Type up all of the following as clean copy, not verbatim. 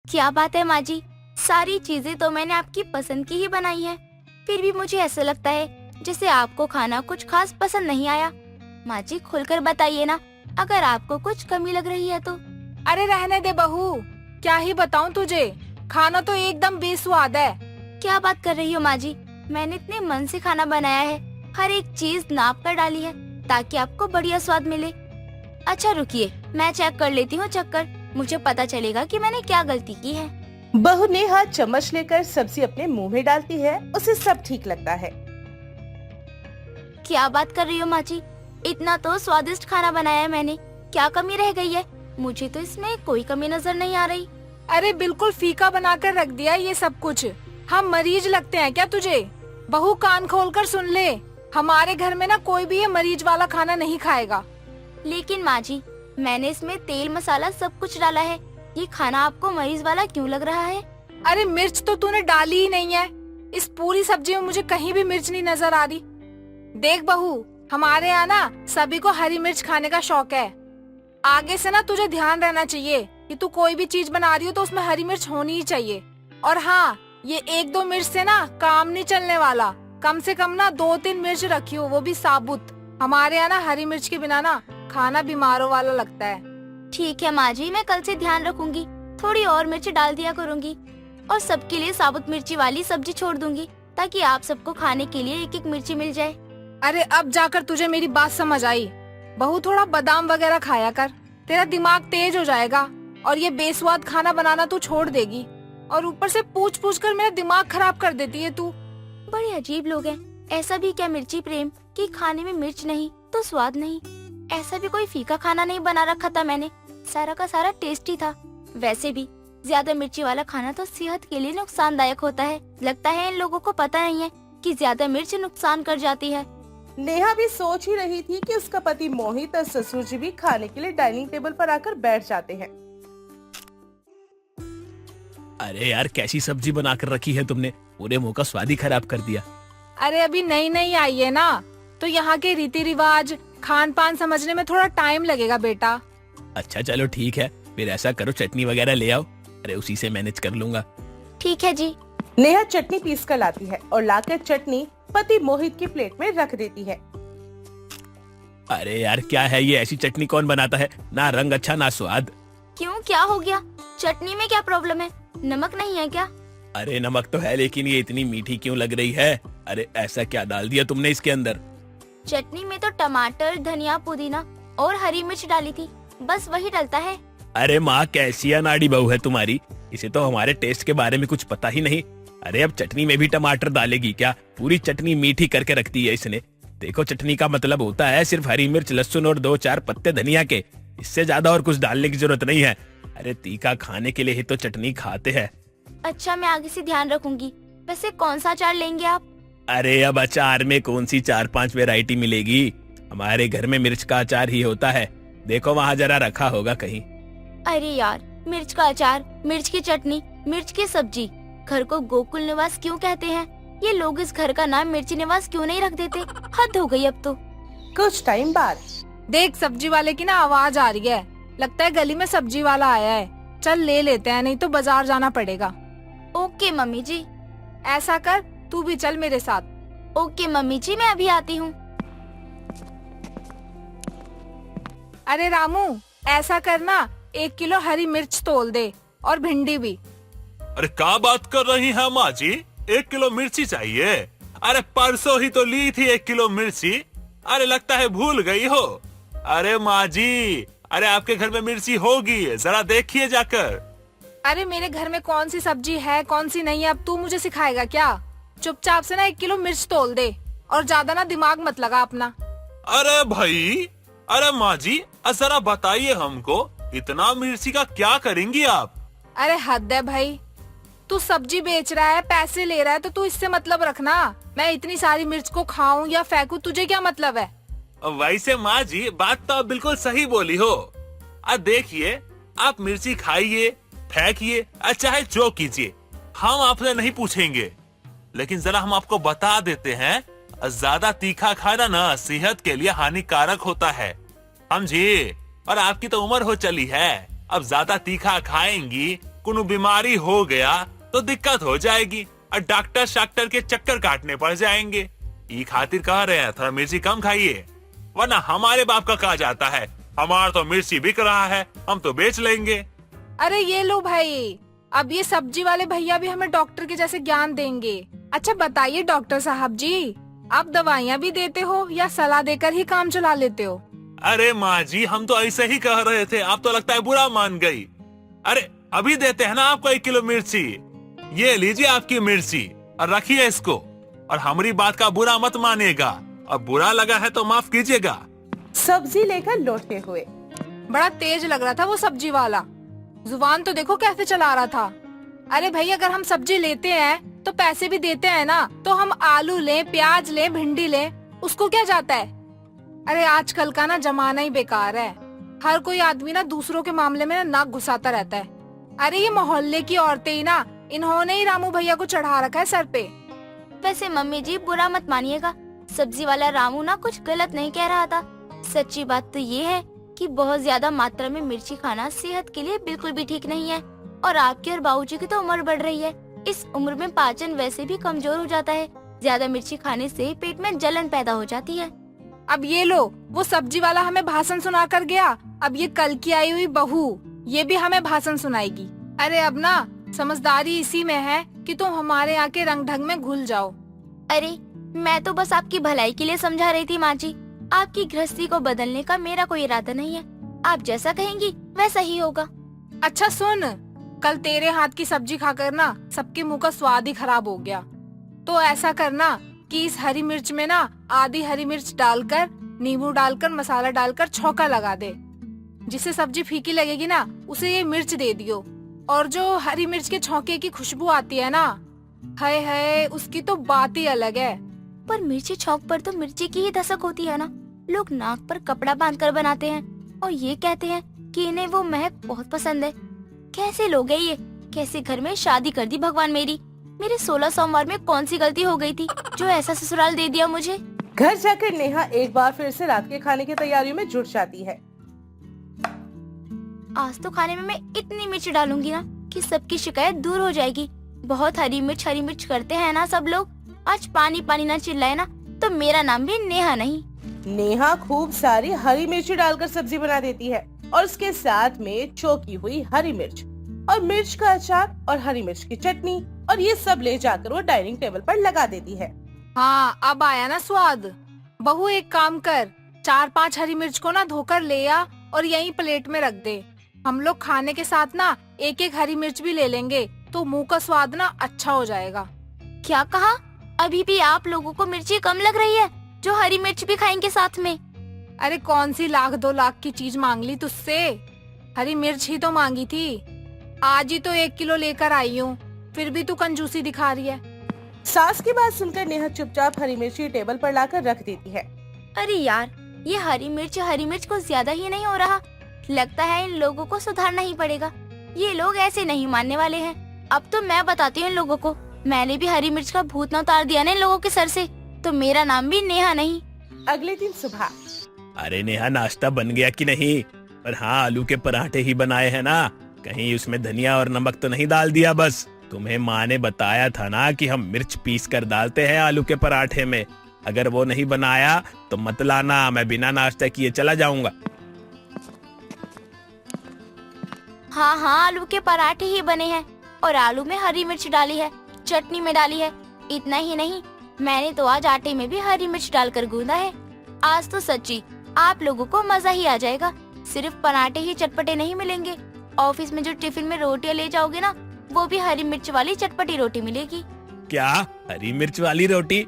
क्या बात है माँ जी, सारी चीजें तो मैंने आपकी पसंद की ही बनाई है, फिर भी मुझे ऐसा लगता है जैसे आपको खाना कुछ खास पसंद नहीं आया। माँ जी खुलकर बताइए ना, अगर आपको कुछ कमी लग रही है तो। अरे रहने दे बहू, क्या ही बताऊं तुझे, खाना तो एकदम बेस्वाद है। क्या बात कर रही हो माँ जी, मैंने इतने मन से खाना बनाया है, हर एक चीज नाप कर डाली है ताकि आपको बढ़िया स्वाद मिले। अच्छा रुकिए, मैं चेक कर लेती हूँ चक्कर, मुझे पता चलेगा कि मैंने क्या गलती की है। बहू नेहा चम्मच लेकर सब्जी अपने मुंह में डालती है, उसे सब ठीक लगता है। क्या बात कर रही हो माँ जी, इतना तो स्वादिष्ट खाना बनाया है मैंने, क्या कमी रह गई है? मुझे तो इसमें कोई कमी नजर नहीं आ रही। अरे बिल्कुल फीका बनाकर रख दिया ये सब कुछ। हम मरीज लगते हैं क्या तुझे? बहू कान खोलकर सुन ले, हमारे घर में ना कोई भी ये मरीज वाला खाना नहीं खाएगा। लेकिन माँ जी, मैंने इसमें तेल मसाला सब कुछ डाला है, ये खाना आपको मरीज वाला क्यों लग रहा है? अरे मिर्च तो तूने डाली ही नहीं है, इस पूरी सब्जी में मुझे कहीं भी मिर्च नहीं नजर आ रही। देख बहू, हमारे यहाँ ना सभी को हरी मिर्च खाने का शौक है। आगे से ना तुझे ध्यान रहना चाहिए कि तू कोई भी चीज बना रही हो तो उसमें हरी मिर्च होनी ही चाहिए। और हाँ, ये 1-2 मिर्च से ना काम नहीं चलने वाला, कम से कम ना 2-3 मिर्च रखी हो, वो भी साबुत। हमारे यहाँ ना हरी मिर्च के बिना ना खाना बीमारों वाला लगता है। ठीक है माँ जी, मैं कल से ध्यान रखूंगी, थोड़ी और मिर्च डाल दिया करूंगी और सबके लिए साबुत मिर्ची वाली सब्जी छोड़ दूंगी ताकि आप सबको खाने के लिए एक एक मिर्ची मिल जाए। अरे अब जाकर तुझे मेरी बात समझ आई। बहू थोड़ा बादाम वगैरह खाया कर, तेरा दिमाग तेज हो जाएगा और ये बेस्वाद खाना बनाना तू छोड़ देगी। और ऊपर से पूछ पूछ कर मेरा दिमाग खराब कर देती है तू। बड़े अजीब लोग हैं, ऐसा भी क्या मिर्ची प्रेम कि खाने में मिर्च नहीं तो स्वाद नहीं? ऐसा भी कोई फीका खाना नहीं बना रखा था मैंने, सारा का सारा टेस्टी था। वैसे भी ज्यादा मिर्ची वाला खाना तो सेहत के लिए नुकसानदायक होता है। लगता है इन लोगों को पता नहीं है कि ज्यादा मिर्च नुकसान कर जाती है। नेहा भी सोच ही रही थी कि उसका पति मोहित और ससुर जी भी खाने के लिए डाइनिंग टेबल पर आकर बैठ जाते हैं। अरे यार, कैसी सब्जी बनाकर रखी है तुमने, पूरे मुंह का स्वाद ही खराब कर दिया। अरे अभी नई नई आई है ना, तो यहाँ के रीति रिवाज खान पान समझने में थोड़ा टाइम लगेगा बेटा। अच्छा चलो ठीक है, फिर ऐसा करो चटनी वगैरह ले आओ। अरे उसी से मैनेज कर लूंगा। ठीक है जी। नेहा चटनी पीस कर लाती है और लाकर चटनी पति मोहित की प्लेट में रख देती है। अरे यार क्या है ये, ऐसी चटनी कौन बनाता है, ना रंग अच्छा ना स्वाद। क्यों, क्या हो गया? चटनी में क्या प्रॉब्लम है? नमक नहीं है क्या? अरे नमक तो है, लेकिन ये इतनी मीठी क्यों लग रही है? अरे ऐसा क्या डाल दिया तुमने इसके अंदर? चटनी में तो टमाटर, धनिया, पुदीना और हरी मिर्च डाली थी, बस वही डलता है। अरे माँ, कैसी अनाड़ी बहू है तुम्हारी, इसे तो हमारे टेस्ट के बारे में कुछ पता ही नहीं। अरे अब चटनी में भी टमाटर डालेगी क्या? पूरी चटनी मीठी करके रखती है इसने। देखो चटनी का मतलब होता है सिर्फ हरी मिर्च, लहसुन और 2-4 पत्ते धनिया के, इससे ज्यादा और कुछ डालने की जरूरत नहीं है। अरे तीखा खाने के लिए ही तो चटनी खाते हैं। अच्छा, मैं आगे से ध्यान रखूंगी। वैसे कौन सा अचार लेंगे आप? अरे अब अचार में कौन सी 4-5 वैरायटी मिलेगी, हमारे घर में मिर्च का अचार ही होता है। देखो वहाँ जरा रखा होगा कहीं। अरे यार, मिर्च का अचार, मिर्च की चटनी, मिर्च की सब्जी, घर को गोकुल निवास क्यों कहते हैं? ये लोग इस घर का नाम मिर्ची निवास क्यों नहीं रख देते? हद हो गई अब तो। कुछ टाइम बाद देख सब्जी वाले की ना आवाज आ रही है, लगता है गली में सब्जी वाला आया है। चल ले लेते हैं, नहीं तो बाजार जाना पड़ेगा। ओके मम्मी जी। ऐसा कर, तू भी चल मेरे साथ। ओके मम्मी जी, मैं अभी आती हूँ। अरे रामू, ऐसा करना, 1 किलो हरी मिर्च तोल दे और भिंडी भी। अरे क्या बात कर रही है माँ जी, 1 किलो मिर्ची चाहिए? अरे परसों ही तो ली थी 1 किलो मिर्ची। अरे लगता है भूल गई हो। अरे माँ जी, अरे आपके घर में मिर्ची होगी, जरा देखिए जाकर। अरे मेरे घर में कौन सी सब्जी है कौन सी नहीं है, अब तू मुझे सिखाएगा क्या? चुपचाप से ना 1 किलो मिर्च तोल दे और ज्यादा ना दिमाग मत लगा अपना। अरे भाई, अरे माँ जी जरा बताइए हमको, इतना मिर्ची का क्या करेंगी आप? अरे हद है भाई, तू सब्जी बेच रहा है, पैसे ले रहा है, तो तू इससे मतलब रखना। मैं इतनी सारी मिर्च को खाऊं या फेंकूं, तुझे क्या मतलब है? वैसे माँ जी बात तो आप बिल्कुल सही बोली हो। अब देखिए, आप मिर्ची खाइए, फेंकिए, चाहे जो कीजिए, हम आपसे नहीं पूछेंगे। लेकिन जरा हम आपको बता देते हैं, ज्यादा तीखा खाना ना सेहत के लिए हानिकारक होता है, समझिए। और आपकी तो उम्र हो चली है, अब ज्यादा तीखा खाएंगी कोनो बीमारी हो गया तो दिक्कत हो जाएगी और डॉक्टर शाक्टर के चक्कर काटने पड़ जाएंगे। ई खातिर कह रहे हैं थोड़ा मिर्ची कम खाइए, वरना हमारे बाप का कहा जाता है हमारा तो मिर्ची बिक रहा है, हम तो बेच लेंगे। अरे ये लो भाई, अब ये सब्जी वाले भैया भी हमें डॉक्टर के जैसे ज्ञान देंगे। अच्छा बताइए डॉक्टर साहब जी, आप दवाइयाँ भी देते हो या सलाह देकर ही काम चला लेते हो? अरे माँ जी, हम तो ऐसे ही कह रहे थे, आप तो लगता है बुरा मान गई। अरे अभी देते हैं ना आपको 1 किलो मिर्ची, ये लीजिए आपकी मिर्ची और रखिए इसको, और हमारी बात का बुरा मत मानिएगा, और बुरा लगा है तो माफ कीजिएगा। सब्जी लेकर लौटते हुए। बड़ा तेज लग रहा था वो सब्जी वाला, जुबान तो देखो कैसे चला रहा था। अरे भाई अगर हम सब्जी लेते हैं तो पैसे भी देते हैं ना, तो हम आलू लें, प्याज लें, भिंडी लें, उसको क्या जाता है। अरे आजकल का ना जमाना ही बेकार है, हर कोई आदमी ना दूसरों के मामले में ना नाक घुसाता रहता है। अरे ये मोहल्ले की औरतें ही ना, इन्होंने ही रामू भैया को चढ़ा रखा है सर पे। वैसे मम्मी जी बुरा मत मानिएगा, सब्जी वाला रामू ना कुछ गलत नहीं कह रहा था। सच्ची बात तो ये है कि बहुत ज्यादा मात्रा में मिर्ची खाना सेहत के लिए बिल्कुल भी ठीक नहीं है। और आपकी और बाबूजी की तो उम्र बढ़ रही है, इस उम्र में पाचन वैसे भी कमजोर हो जाता है, ज्यादा मिर्ची खाने से पेट में जलन पैदा हो जाती है। अब ये लो, वो सब्जी वाला हमें भाषण सुना कर गया, अब ये कल की आई हुई बहू ये भी हमें भाषण सुनाएगी। अरे अब ना समझदारी इसी में है कि तुम हमारे यहाँ के रंग ढंग में घुल जाओ। अरे मैं तो बस आपकी भलाई के लिए समझा रही थी माँ जी, आपकी गृहस्थी को बदलने का मेरा कोई इरादा नहीं है, आप जैसा कहेंगी वैसा ही होगा। अच्छा सुन, कल तेरे हाथ की सब्जी खाकर ना सबके मुंह का स्वाद ही खराब हो गया, तो ऐसा करना कि इस हरी मिर्च में ना आधी हरी मिर्च डालकर, नींबू डालकर, मसाला डालकर छौंका लगा दे, जिससे सब्जी फीकी लगेगी ना उसे ये मिर्च दे दियो। और जो हरी मिर्च के छौंके की खुशबू आती है ना, हाय हाय उसकी तो बात ही अलग है। पर मिर्ची छौंक पर तो मिर्ची की ही दस्तक होती है ना, लोग नाक पर कपड़ा बांधकर बनाते हैं और ये कहते हैं कि इन्हें वो महक बहुत पसंद है। कैसे लोग हैं ये, कैसे घर में शादी कर दी भगवान मेरी। मेरे 16 सोमवार में कौन सी गलती हो गई थी जो ऐसा ससुराल दे दिया मुझे। घर जाकर नेहा एक बार फिर से रात के खाने की तैयारियों में जुट जाती है। आज तो खाने में मैं इतनी मिर्च डालूंगी ना कि सबकी शिकायत दूर हो जाएगी। बहुत हरी मिर्च करते हैं ना सब लोग, आज पानी पानी ना चिल्लाए ना तो मेरा नाम भी नेहा नहीं। नेहा खूब सारी हरी मिर्ची डालकर सब्जी बना देती है और उसके साथ में चौकी हुई हरी मिर्च और मिर्च का अचार और हरी मिर्च की चटनी, और ये सब ले जाकर वो डाइनिंग टेबल पर लगा देती है। हाँ अब आया ना स्वाद। बहू एक काम कर, 4-5 हरी मिर्च को ना धोकर ले आ और यहीं प्लेट में रख दे। हम लोग खाने के साथ ना एक एक हरी मिर्च भी ले लेंगे तो मुंह का स्वाद ना अच्छा हो जाएगा। क्या कहा? अभी भी आप लोगों को मिर्ची कम लग रही है जो हरी मिर्च भी खाएंगे साथ में? अरे कौन सी 1-2 लाख की चीज मांग ली तुझसे, हरी मिर्च ही तो मांगी थी। आज ही तो 1 किलो लेकर आई हूँ, फिर भी तू कंजूसी दिखा रही है। सास की बात सुनकर नेहा चुपचाप हरी मिर्ची टेबल पर लाकर रख देती है। अरे यार, ये हरी मिर्च को ज्यादा ही नहीं हो रहा, लगता है इन लोगों को सुधारना ही पड़ेगा। ये लोग ऐसे नहीं मानने वाले हैं। अब तो मैं बताती हूँ इन लोगों को, मैंने भी हरी मिर्च का भूत न उतार दिया ना इन लोगों के सर से, तो मेरा नाम भी नेहा नहीं। अगले दिन सुबह। अरे नेहा, नाश्ता बन गया कि नहीं? पर हाँ, आलू के पराठे ही बनाए हैं ना, कहीं उसमें धनिया और नमक तो नहीं डाल दिया? बस तुम्हें माँ ने बताया था ना कि हम मिर्च पीस कर डालते हैं आलू के पराठे में, अगर वो नहीं बनाया तो मत लाना, मैं बिना नाश्ता किए चला जाऊंगा। हाँ हाँ, आलू के पराठे ही बने हैं और आलू में हरी मिर्च डाली है, चटनी में डाली है। इतना ही नहीं, मैंने तो आज आटे में भी हरी मिर्च डालकर गूंदा है। आज तो सच्ची आप लोगों को मजा ही आ जाएगा। सिर्फ पराठे ही चटपटे नहीं मिलेंगे, ऑफिस में जो टिफिन में रोटियां ले जाओगे ना, वो भी हरी मिर्च वाली चटपटी रोटी मिलेगी। क्या हरी मिर्च वाली रोटी?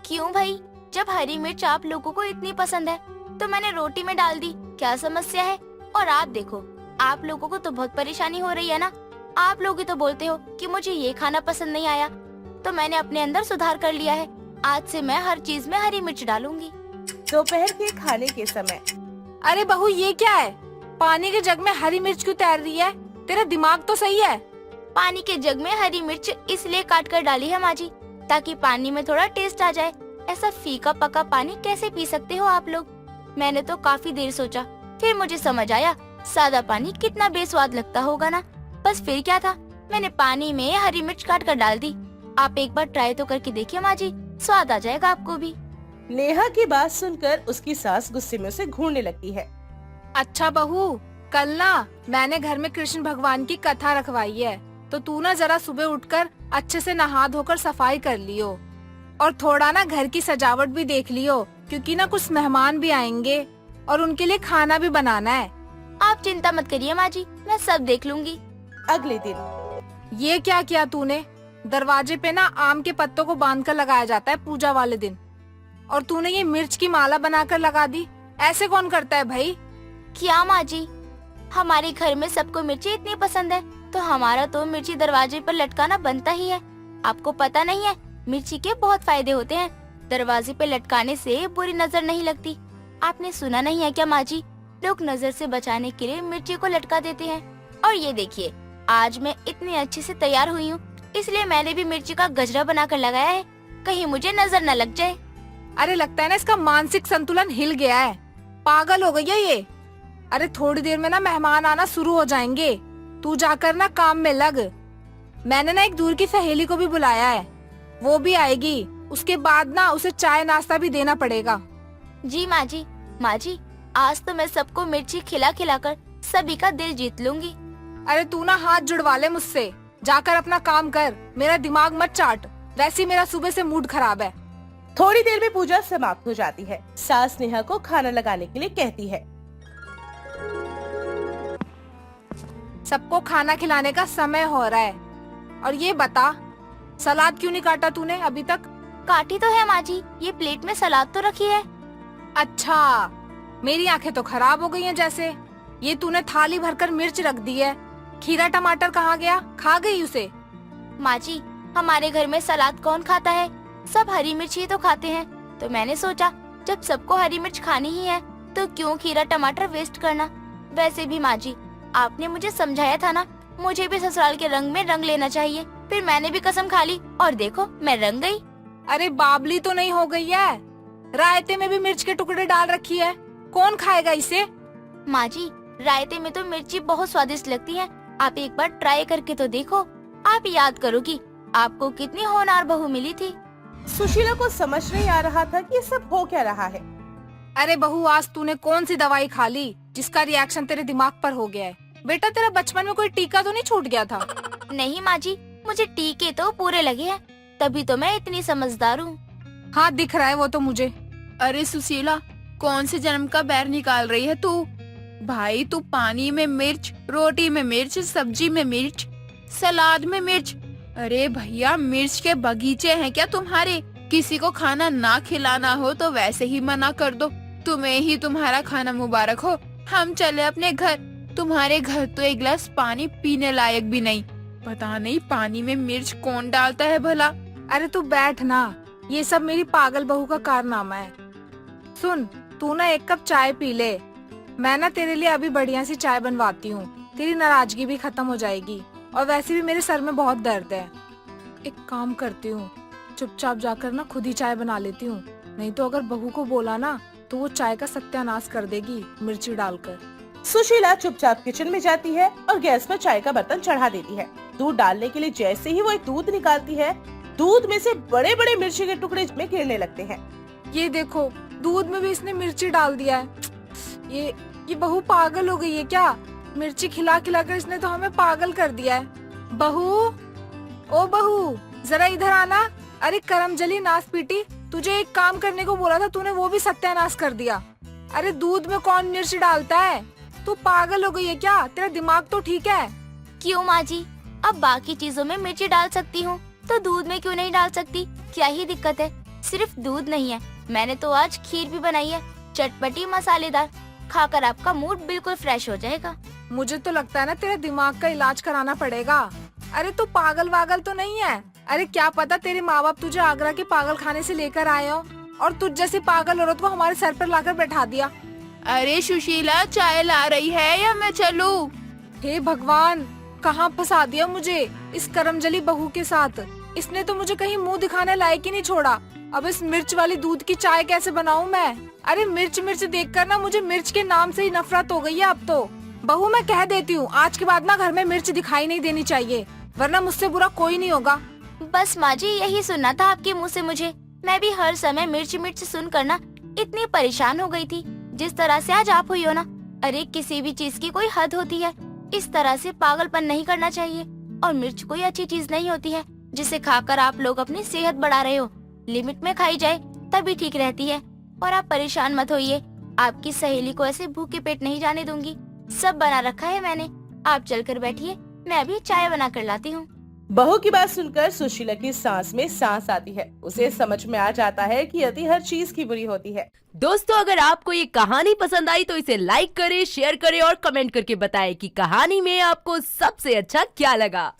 क्यों भाई, जब हरी मिर्च आप लोगों को इतनी पसंद है तो मैंने रोटी में डाल दी, क्या समस्या है? और आप देखो, आप लोगों को तो बहुत परेशानी हो रही है ना, आप लोग ही तो बोलते हो कि मुझे ये खाना पसंद नहीं आया, तो मैंने अपने अंदर सुधार कर लिया है। आज से मैं हर चीज में हरी मिर्च डालूंगी। दोपहर के खाने के समय। अरे बहू ये क्या है, पानी के जग में हरी मिर्च क्यों तैर रही है? तेरा दिमाग तो सही है। पानी के जग में हरी मिर्च इसलिए काट कर डाली है माँ जी, ताकि पानी में थोड़ा टेस्ट आ जाए। ऐसा फीका पका पानी कैसे पी सकते हो आप लोग? मैंने तो काफी देर सोचा, फिर मुझे समझ आया सादा पानी कितना बेस्वाद लगता होगा ना। बस फिर क्या था, मैंने पानी में हरी मिर्च काट कर डाल दी। आप एक बार ट्राई तो करके देखिए माँ जी, स्वाद आ जाएगा आपको भी। नेहा की बात सुनकर उसकी सास गुस्से में उसे घूरने लगती है। अच्छा बहू, कल ना मैंने घर में कृष्ण भगवान की कथा रखवाई है, तो तू ना जरा सुबह उठकर अच्छे से नहा धोकर सफाई कर लियो और थोड़ा ना घर की सजावट भी देख लियो, क्योंकि ना कुछ मेहमान भी आएंगे और उनके लिए खाना भी बनाना है। आप चिंता मत करिए माँ जी, मैं सब देख लूंगी। अगले दिन ये क्या किया तूने? दरवाजे पे ना आम के पत्तों को बांध कर लगाया जाता है पूजा वाले दिन, और तूने ये मिर्च की माला बनाकर लगा दी। ऐसे कौन करता है भाई? क्या माँ जी, हमारे घर में सबको मिर्ची इतनी पसंद है, तो हमारा तो मिर्ची दरवाजे पर लटकाना बनता ही है। आपको पता नहीं है, मिर्ची के बहुत फायदे होते हैं। दरवाजे पे लटकाने से बुरी नजर नहीं लगती। आपने सुना नहीं है क्या माँ जी, लोग नजर से बचाने के लिए मिर्ची को लटका देते हैं। और ये देखिए, आज मैं इतनी अच्छे से तैयार हुई हूँ, इसलिए मैंने भी मिर्ची का गजरा बनाकर लगाया है, कहीं मुझे नजर न लग जाए। अरे लगता है ना इसका मानसिक संतुलन हिल गया है, पागल हो गई है ये। अरे थोड़ी देर में ना मेहमान आना शुरू हो जाएंगे, तू जाकर ना काम में लग। मैंने ना एक दूर की सहेली को भी बुलाया है, वो भी आएगी। उसके बाद ना उसे चाय नाश्ता भी देना पड़ेगा। जी माँ जी, माँ जी, आज तो मैं सबको मिर्ची खिला खिला कर सभी का दिल जीत लूंगी। अरे तू ना हाथ जुड़वा ले मुझसे, जाकर अपना काम कर, मेरा दिमाग मत चाट। वैसे ही मेरा सुबह से मूड खराब है। थोड़ी देर में पूजा समाप्त हो जाती है। सास नेहा को खाना लगाने के लिए कहती है। सबको खाना खिलाने का समय हो रहा है। और ये बता, सलाद क्यों नहीं काटा तूने अभी तक? काटी तो है माँ जी, ये प्लेट में सलाद तो रखी है। अच्छा, मेरी आंखें तो खराब हो गई हैं जैसे। ये तूने थाली भरकर मिर्च रख दी है, खीरा टमाटर कहाँ गया? खा गई उसे? माँ जी, हमारे घर में सलाद कौन खाता है, सब हरी मिर्च ही तो खाते हैं। तो मैंने सोचा जब सबको हरी मिर्च खानी ही है, तो क्यों खीरा टमाटर वेस्ट करना। वैसे भी माँ जी, आपने मुझे समझाया था ना, मुझे भी ससुराल के रंग में रंग लेना चाहिए। फिर मैंने भी कसम खा ली और देखो मैं रंग गई। अरे बाबली तो नहीं हो गई है? रायते में भी मिर्च के टुकड़े डाल रखी है, कौन खाएगा इसे? माँ जी, रायते में तो मिर्ची बहुत स्वादिष्ट लगती है, आप एक बार ट्राई करके तो देखो। आप याद करोगी आपको कितनी होनहार बहू मिली थी। सुशीला को समझ नहीं आ रहा था कि ये सब हो क्या रहा है। अरे बहू, आज तूने कौन सी दवाई खा ली जिसका रिएक्शन तेरे दिमाग पर हो गया है? बेटा तेरा बचपन में कोई टीका तो नहीं छूट गया था? नहीं माँ जी, मुझे टीके तो पूरे लगे हैं, तभी तो मैं इतनी समझदार हूँ। हाँ दिख रहा है वो तो मुझे। अरे सुशीला, कौन से जन्म का बैर निकाल रही है तू? भाई तू पानी में मिर्च, रोटी में मिर्च, सब्जी में मिर्च, सलाद में मिर्च। अरे भैया, मिर्च के बगीचे हैं क्या तुम्हारे? किसी को खाना ना खिलाना हो तो वैसे ही मना कर दो। तुम्हें ही तुम्हारा खाना मुबारक हो, हम चले अपने घर। तुम्हारे घर तो एक गिलास पानी पीने लायक भी नहीं। पता नहीं पानी में मिर्च कौन डालता है भला। अरे तू बैठ ना, ये सब मेरी पागल बहू का कारनामा है। सुन, तू ना एक कप चाय पी ले, मैं ना तेरे लिए अभी बढ़िया सी चाय बनवाती हूँ, तेरी नाराजगी भी खत्म हो जाएगी। और वैसे भी मेरे सर में बहुत दर्द है। एक काम करती हूँ, चुपचाप जाकर ना खुद ही चाय बना लेती हूँ, नहीं तो अगर बहू को बोला ना तो वो चाय का सत्यानाश कर देगी मिर्ची डालकर। सुशीला चुपचाप किचन में जाती है और गैस पर चाय का बर्तन चढ़ा देती है। दूध डालने के लिए जैसे ही वो एक दूध निकालती है, दूध में से बड़े बड़े मिर्ची के टुकड़े में गिरने लगते हैं। ये देखो, दूध में भी इसने मिर्ची डाल दिया है। ये बहू पागल हो गई है क्या? मिर्ची खिला खिला कर इसने तो हमें पागल कर दिया है। बहू, ओ बहू, जरा इधर आना। अरे करमजली नास पीटी, तुझे एक काम करने को बोला था, तूने वो भी सत्यानाश कर दिया। अरे दूध में कौन मिर्च डालता है? तू पागल हो गई है क्या? तेरा दिमाग तो ठीक है? क्यों माँ जी, अब बाकी चीजों में मिर्ची डाल सकती हूँ, तो दूध में क्यों नहीं डाल सकती? क्या ही दिक्कत है? सिर्फ दूध नहीं है, मैंने तो आज खीर भी बनाई है, चटपटी मसालेदार। खाकर आपका मूड बिल्कुल फ्रेश हो जाएगा। मुझे तो लगता है ना तेरे दिमाग का इलाज कराना पड़ेगा। अरे तू पागल वागल तो नहीं है? अरे क्या पता तेरे माँ बाप तुझे आगरा के पागल खाने से लेकर आए हो और तुझ जैसी पागल औरत को हमारे सर पर लाकर बैठा दिया। अरे सुशीला, चाय ला रही है या मैं चलूं? हे भगवान, कहाँ फंसा दिया मुझे इस करमजली बहू के साथ। इसने तो मुझे कहीं मुंह दिखाने लायक ही नहीं छोड़ा। अब इस मिर्च वाली दूध की चाय कैसे बनाऊं मैं? अरे मिर्च मिर्च देखकर ना मुझे मिर्च के नाम से ही नफरत हो गई है अब तो। बहू मैं कह देती हूँ, आज के बाद ना घर में मिर्च दिखाई नहीं देनी चाहिए, वरना मुझसे बुरा कोई नहीं होगा। बस माँ जी यही सुनना था आपके मुँह से मुझे। मैं भी हर समय मिर्च मिर्च सुनकर ना इतनी परेशान हो गई थी, जिस तरह से आज आप हुई हो ना। अरे किसी भी चीज की कोई हद होती है, इस तरह से पागलपन नहीं करना चाहिए। और मिर्च कोई अच्छी चीज नहीं होती है जिसे खाकर आप लोग अपनी सेहत बढ़ा रहे हो। लिमिट में खाई जाए तभी ठीक रहती है। और आप परेशान मत होइए, आपकी सहेली को ऐसे भूखे पेट नहीं जाने दूंगी। सब बना रखा है मैंने, आप चलकर बैठिए, मैं अभी चाय बना कर लाती हूँ। बहू की बात सुनकर सुशीला की सांस में सांस आती है। उसे समझ में आ जाता है कि अति हर चीज की बुरी होती है। दोस्तों, अगर आपको ये कहानी पसंद आई तो इसे लाइक करें, शेयर करें और कमेंट करके बताएं कि कहानी में आपको सबसे अच्छा क्या लगा।